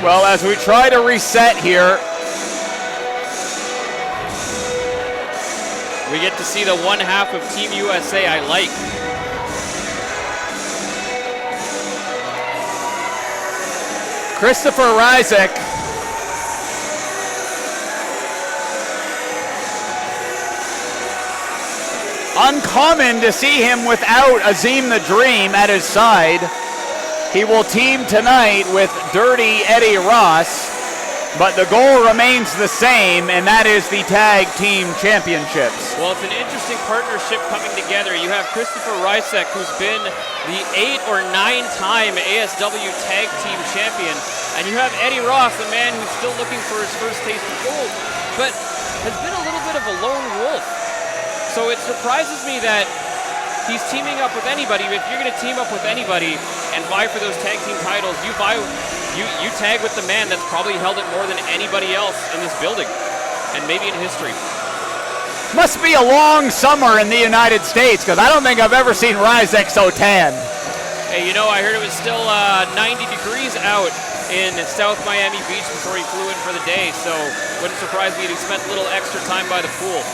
Well, as we try to reset here, we get to see the one half of Team USA I like. Christopher Ryseck. Uncommon to see him without Azim the Dream at his side. He will team tonight with Dirty Eddy Ross, but the goal remains the same, and that is the Tag Team Championships. Well, it's an interesting partnership coming together. You have Christopher Ryseck, who's been the 8 or 9-time ASW Tag Team Champion, and you have Eddy Ross, a man who's still looking for his first taste of gold, but has been a little bit of a lone wolf. So it surprises me that he's teaming up with anybody. If you're going to team up with anybody and vie for those tag team titles, you tag with the man that's probably held it more than anybody else in this building, and maybe in history. Must be a long summer in the United States, because I don't think I've ever seen Ryseck so tan. Hey, you know, I heard it was still 90 degrees out in South Miami Beach before he flew in for the day, so wouldn't surprise me if he spent a little extra time by the pool.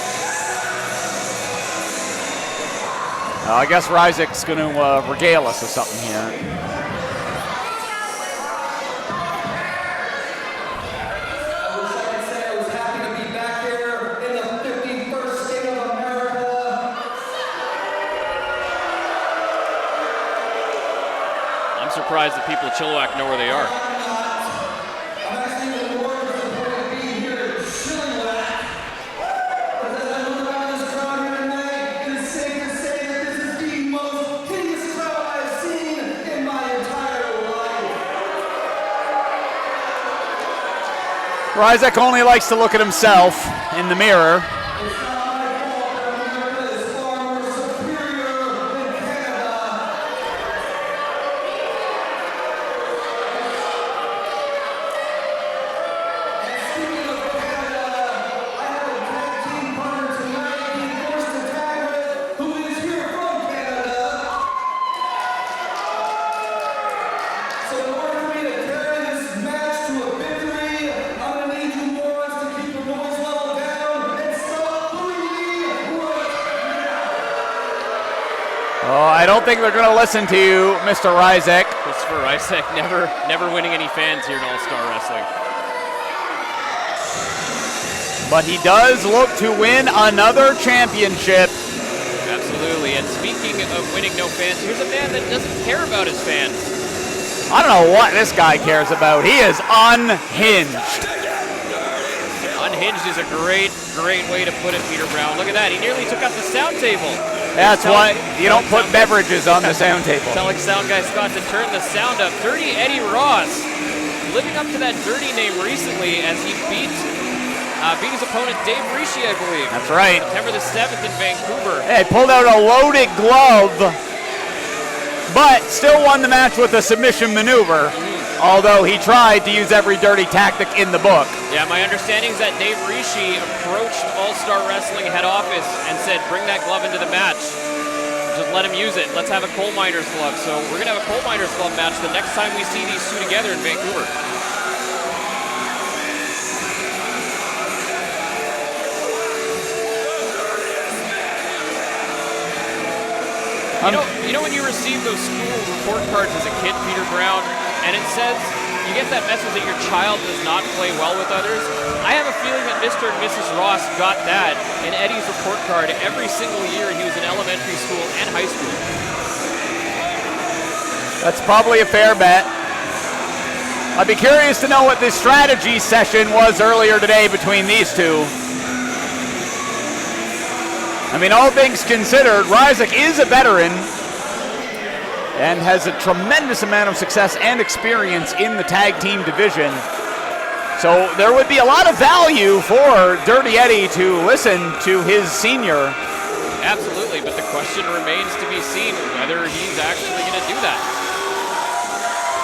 I guess Ryseck's going to regale us with something here. I'm surprised that people of Chilliwack know where they are. Ryseck only likes to look at himself in the mirror. I don't think they're going to listen to you, Mr. Ryseck. Christopher Ryseck never winning any fans here in All-Star Wrestling. But he does look to win another championship. Absolutely, and speaking of winning no fans, here's a man that doesn't care about his fans. I don't know what this guy cares about. He is unhinged. Unhinged is a great way to put it, Peter Brown. Look at that, he nearly took out the sound table. That's why you don't put beverages on the sound table. Telling sound guy Scott to turn the sound up. Dirty Eddy Ross, living up to that dirty name recently as he beat his opponent Dave Rishi, I believe. That's right. September the 7th in Vancouver. Hey, pulled out a loaded glove, but still won the match with a submission maneuver. Although he tried to use every dirty tactic in the book. Yeah, my understanding is that Dave Rishi approached All-Star Wrestling head office and said, bring that glove into the match. Just let him use it. Let's have a coal miner's glove. So we're going to have a coal miner's glove match the next time we see these two together in Vancouver. You know when you receive those school report cards as a kid, Peter Brown, and it says, you get that message that your child does not play well with others? I have a feeling that Mr. and Mrs. Ross got that in Eddy's report card every single year he was in elementary school and high school. That's probably a fair bet. I'd be curious to know what this strategy session was earlier today between these two. I mean, all things considered, Ryseck is a veteran and has a tremendous amount of success and experience in the tag team division. So there would be a lot of value for Dirty Eddy to listen to his senior. Absolutely, but the question remains to be seen whether he's actually going to do that.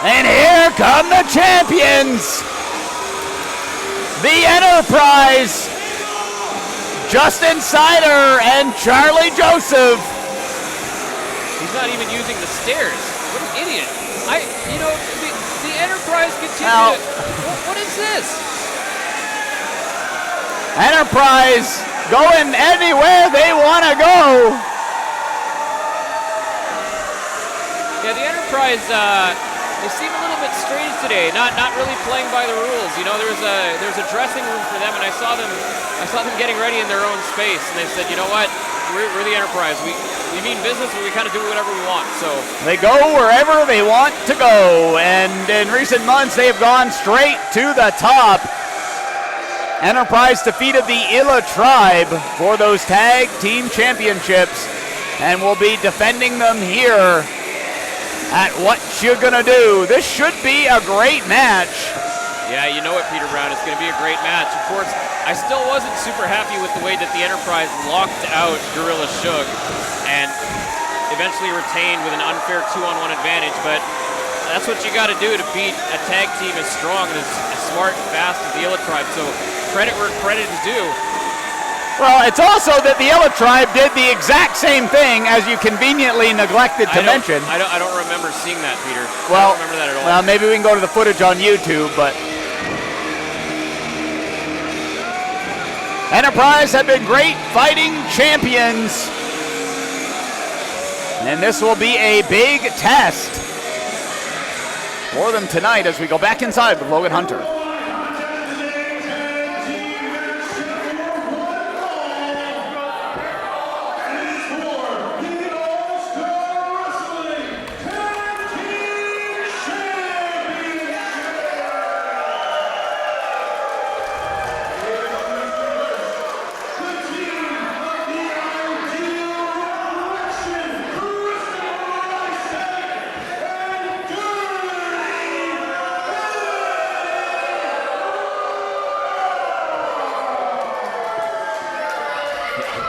And here come the champions! The Enterprise! Justin Sider and Charlie Joseph. He's not even using the stairs. What an idiot. The Enterprise continue Now- what is this? Enterprise going anywhere they want to go. Yeah, the Enterprise, they seem a little bit strange today. Not really playing by the rules. You know, there's a dressing room for them, and I saw them getting ready in their own space, and they said, you know what, we're the Enterprise. We mean business, but we kind of do whatever we want. So They go wherever they want to go, and in recent months they have gone straight to the top. Enterprise defeated the Illa tribe for those tag team championships, and will be defending them here at What You Gonna Do. This should be a great match. yeah, you know it, Peter Brown. It's going to be a great match. Of course, I still wasn't super happy with the way that the Enterprise locked out Gorilla Shug and eventually retained with an unfair 2-on-1 advantage, but that's what you got to do to beat a tag team as strong and as smart and fast as the Illa Tribe. So credit where credit is due. Well, it's also that the Illa tribe did the exact same thing as you conveniently neglected to mention. I don't remember seeing that, Peter. Well, I don't remember that at all. well, maybe we can go to the footage on YouTube, but Enterprise have been great fighting champions, and this will be a big test for them tonight as we go back inside with Logan Hunter.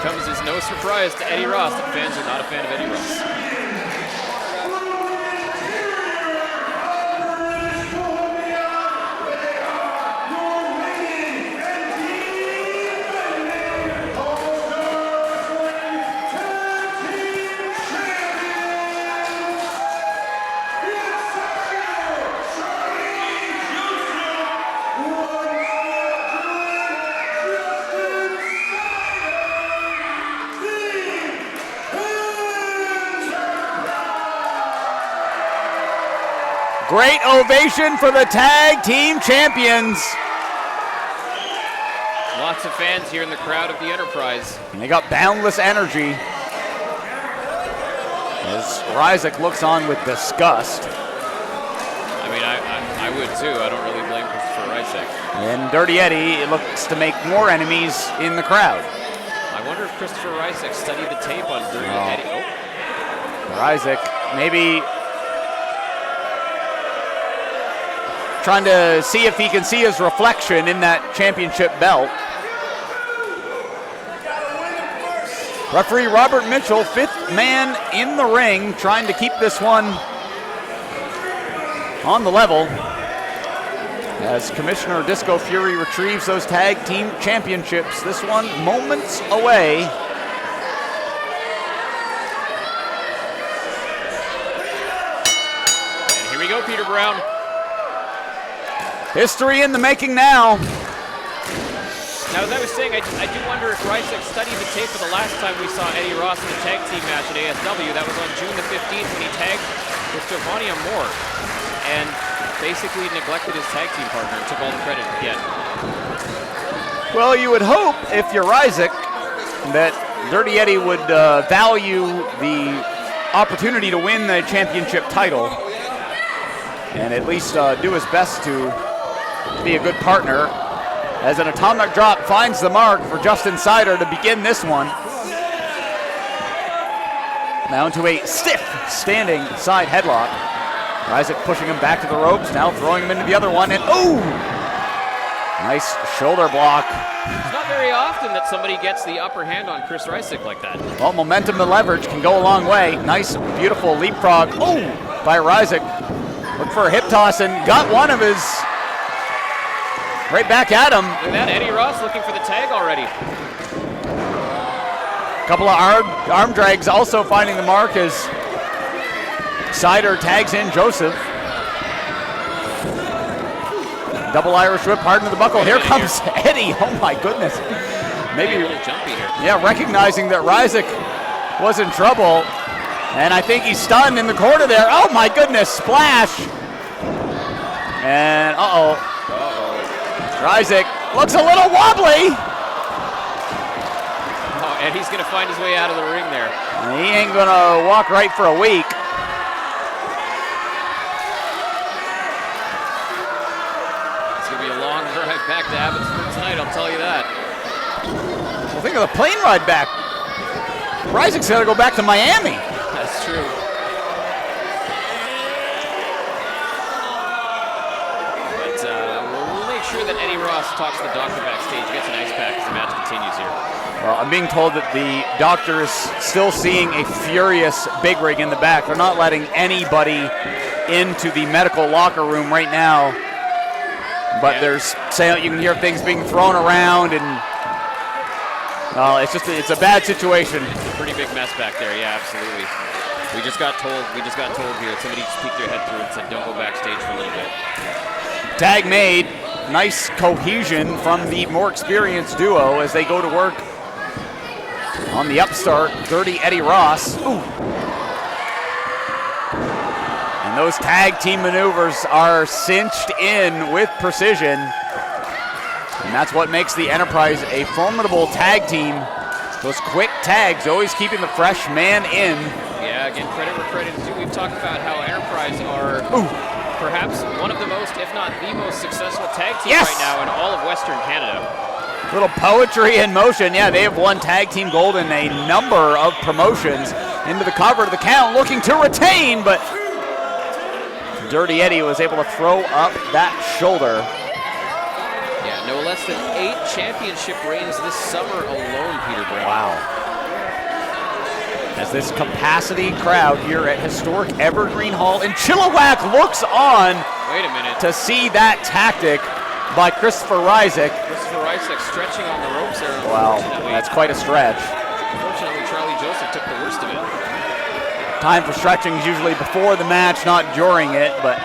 Comes as no surprise to Eddie Ross that fans are not a fan of Eddie Ross. Great ovation for the tag team champions. Lots of fans here in the crowd of the Enterprise. And they got boundless energy as Ryseck looks on with disgust. I mean, I would too. I don't really blame Christopher Ryseck. And Dirty Eddy looks to make more enemies in the crowd. I wonder if Christopher Ryseck studied the tape on Dirty Eddy. Oh, Ryseck maybe trying to see if he can see his reflection in that championship belt. Referee Robert Mitchell, fifth man in the ring, trying to keep this one on the level as Commissioner Disco Fury retrieves those tag team championships. This one moments away. and here we go, Peter Brown. History in the making now. Now, as I was saying, I do wonder if Ryseck studied the tape of the last time we saw Eddie Ross in a tag team match at ASW. That was on June the 15th when he tagged with Giovanni Moore and basically neglected his tag team partner and took all the credit at the end. Well, you would hope, if you're Ryseck, that Dirty Eddy would value the opportunity to win the championship title and at least do his best to be a good partner, as an atomic drop finds the mark for Justin Sider to begin this one. Now into a stiff standing side headlock. Ryseck pushing him back to the ropes, now throwing him into the other one, and ooh! Nice shoulder block. It's not very often that somebody gets the upper hand on Chris Ryseck like that. Well, momentum and leverage can go a long way. Nice, beautiful leapfrog, ooh, by Ryseck. Look for a hip toss and got one of his. Right back at him. Look at that, Eddie Ross looking for the tag already. A couple of arm drags also finding the mark as Sider tags in Joseph. Double Irish whip, hard into the buckle. Here comes Eddy. Oh my goodness. Maybe a little jumpy here. Yeah, recognizing that Ryseck was in trouble. And I think he's stunned in the corner there. Oh my goodness, splash. And Ryseck looks a little wobbly. Oh, Eddy's gonna find his way out of the ring there. He ain't gonna walk right for a week. It's gonna be a long drive back to Abbotsford tonight, I'll tell you that. Well, think of the plane ride back. Ryseck's gotta go back to Miami. That's true. But we'll make sure that Eddy Ross talks to the doctor backstage, gets an ice pack as the match continues here. Well, I'm being told that the doctor is still seeing a furious big rig in the back. They're not letting anybody into the medical locker room right now. But there's saying you can hear things being thrown around, and it's a bad situation. Pretty big mess back there, yeah, absolutely. We just got told here, somebody just peeked their head through and said don't go backstage for a little bit. Tag made. Nice cohesion from the more experienced duo as they go to work on the upstart, Dirty Eddy Ross. Ooh. And those tag team maneuvers are cinched in with precision. And that's what makes the Enterprise a formidable tag team. Those quick tags, always keeping the fresh man in. Yeah, again, credit where credit is due. We've talked about how Enterprise are perhaps one of the most, if not the most successful tag team right now in all of Western Canada. Little poetry in motion. Yeah, they have won tag team gold in a number of promotions. Into the cover to the count, looking to retain, but Dirty Eddy was able to throw up that shoulder. Yeah, no less than 8 championship reigns this summer alone, Peter Brown. Wow. As this capacity crowd here at historic Evergreen Hall in Chilliwack looks on to see that tactic by Christopher Ryseck. Christopher Ryseck stretching on the ropes there. Wow, that's quite a stretch. Unfortunately, Charlie Joseph took the worst of it. Time for stretching is usually before the match, not during it, but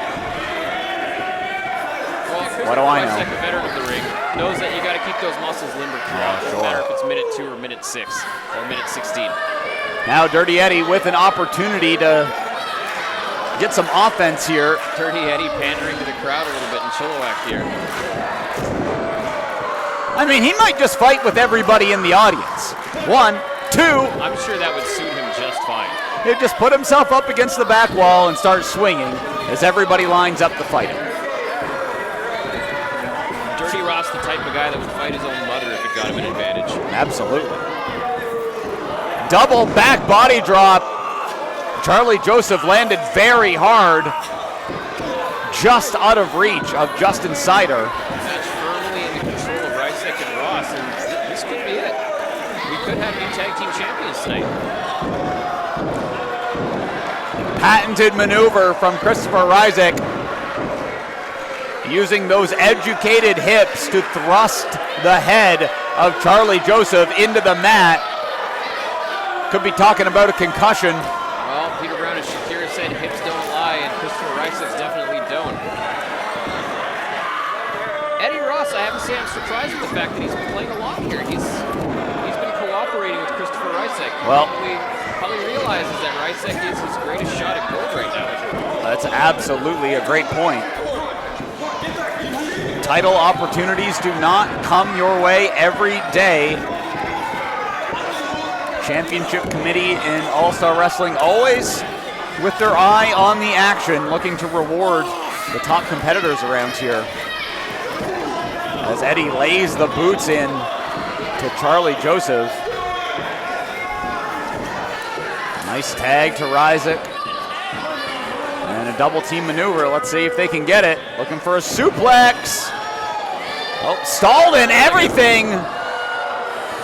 what do I know? Ryseck, a veteran of the ring, knows that you got to keep those muscles limber throughout. Doesn't matter if it's minute 2 or minute 6 or minute 16. Now Dirty Eddy with an opportunity to get some offense here. Dirty Eddy pandering to the crowd a little bit in Chilliwack here. I mean, he might just fight with everybody in the audience. 1, 2. I'm sure that would suit him just fine. He'd just put himself up against the back wall and start swinging as everybody lines up to fight him. Dirty Ross, the type of guy that would fight his own mother if it got him an advantage. Absolutely. Double back body drop. Charlie Joseph landed very hard, just out of reach of Justin Sider. Match firmly in the control of Ryseck and Ross, and this could be it. We could have new tag team champions tonight. Patented maneuver from Christopher Ryseck, using those educated hips to thrust the head of Charlie Joseph into the mat. Could be talking about a concussion. Well, Peter Brown, as Shakira said, hips don't lie, and Christopher Ryseck definitely don't. Eddy Ross, I have to say, I'm surprised with the fact that he's been playing along here. He's been cooperating with Christopher Ryseck. Well, probably realizes that Ryseck is his greatest shot at gold right now. That's absolutely a great point. Title opportunities do not come your way every day. Championship committee in All-Star Wrestling always with their eye on the action, looking to reward the top competitors around here. As Eddy lays the boots in to Charlie Joseph. Nice tag to Ryseck. And a double team maneuver. Let's see if they can get it. Looking for a suplex. Oh, stalled in everything.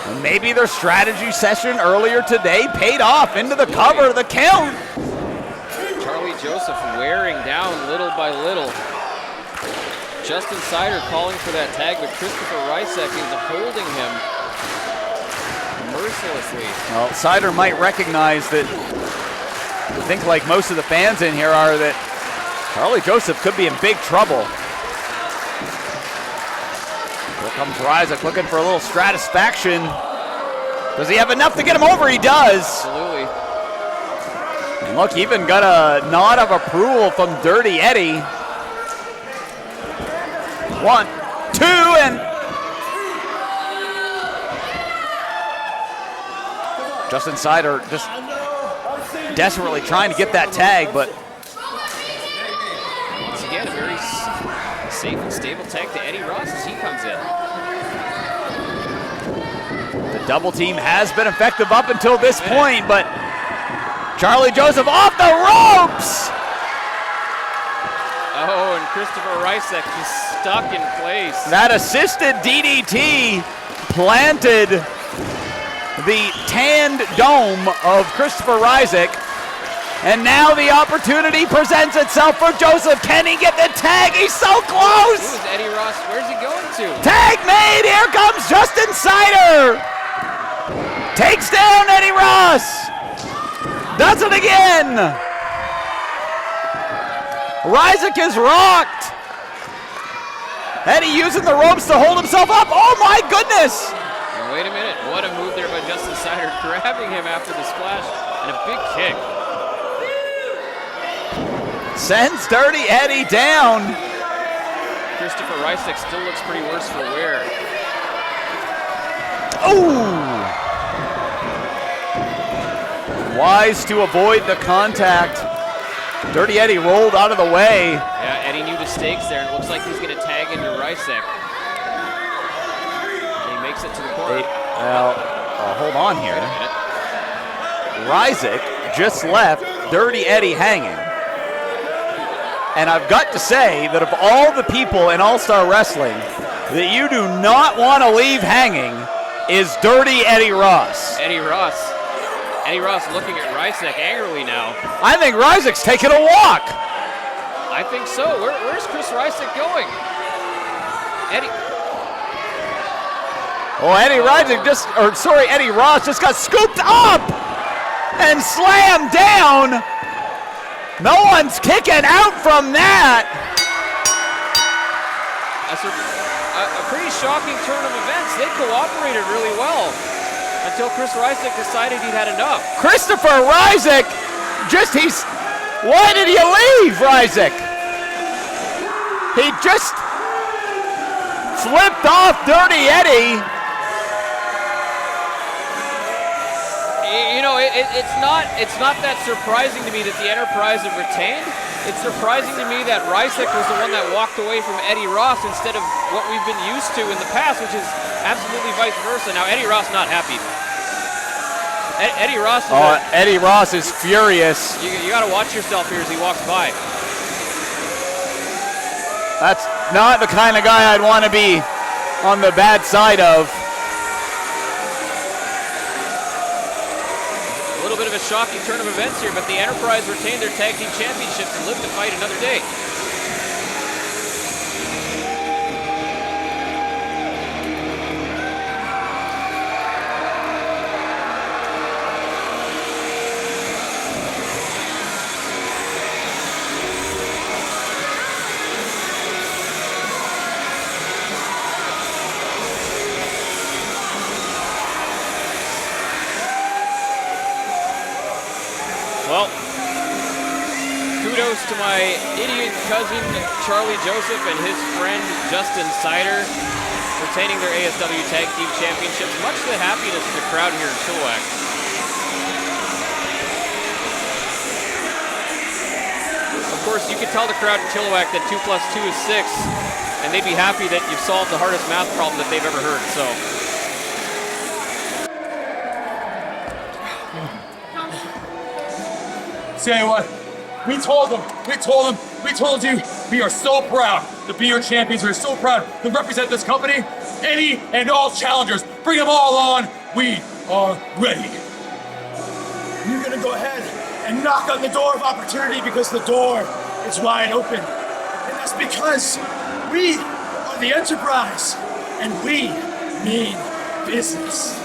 And maybe their strategy session earlier today paid off into the cover, the count. Charlie Joseph wearing down little by little. Justin Sider calling for that tag, but Christopher Ryseck is holding him mercilessly. Well, Sider might recognize that, I think like most of the fans in here are, that Charlie Joseph could be in big trouble. comes Ryseck looking for a little stratisfaction. Does he have enough to get him over? He does. Absolutely. And look, even got a nod of approval from Dirty Eddy. 1, 2, and Justin Sider just desperately trying to get that tag, but once again, a very safe and stable tag to Eddy Ross as he comes in. the double team has been effective up until this point, but Charlie Joseph off the ropes! Oh, and Christopher Ryseck is stuck in place. That assisted DDT planted the tanned dome of Christopher Ryseck. And now the opportunity presents itself for Joseph. Can he get the tag? He's so close! Who is Eddy Ross? Where's he going to? Tag made! Here comes Justin Sider! Takes down Eddy Ross! Does it again! Ryseck is rocked! Eddy using the ropes to hold himself up. Oh my goodness! Now, wait a minute. What a move there by Justin Sider, grabbing him after the splash and a big kick. Sends Dirty Eddy down. Christopher Ryseck still looks pretty worse for wear. Ooh! Wise to avoid the contact. Dirty Eddy rolled out of the way. Yeah, Eddy knew the stakes there, and it looks like he's going to tag into Ryseck. He makes it to the corner. Well, hold on here. Ryseck just left Dirty Eddy hanging. And I've got to say that of all the people in All-Star Wrestling that you do not want to leave hanging is Dirty Eddy Ross. Eddy Ross looking at Ryseck angrily now. I think Ryseck's taking a walk. I think so. Where's Chris Ryseck going? Eddy. Oh, Eddy Ross just got scooped up and slammed down. No one's kicking out from that. A pretty shocking turn of events. They cooperated really well until Chris Ryseck decided he'd had enough. Christopher Ryseck, why did he leave, Ryseck? He just flipped off Dirty Eddy. You know, it's not that surprising to me that the Enterprise have retained. It's surprising to me that Ryseck was the one that walked away from Eddy Ross instead of what we've been used to in the past, which is absolutely vice versa. Now, Eddy Ross not happy. Eddy Ross is Eddy Ross is furious. You got to watch yourself here as he walks by. That's not the kind of guy I'd want to be on the bad side of. A little bit of a shocking turn of events here, but the Enterprise retained their tag team championships and live to fight another day. Well, kudos to my idiot cousin Charlie Joseph and his friend Justin Sider retaining their ASW Tag Team Championships. Much to the happiness of the crowd here in Chilliwack. Of course, you can tell the crowd in Chilliwack that 2 + 2 is 6, and they'd be happy that you've solved the hardest math problem that they've ever heard. So. Tell you what, we told you, we are so proud to be your champions. We're so proud to represent this company. Any and all challengers, bring them all on. We are ready. You're gonna go ahead and knock on the door of opportunity because the door is wide open. And that's because we are the Enterprise and we mean business.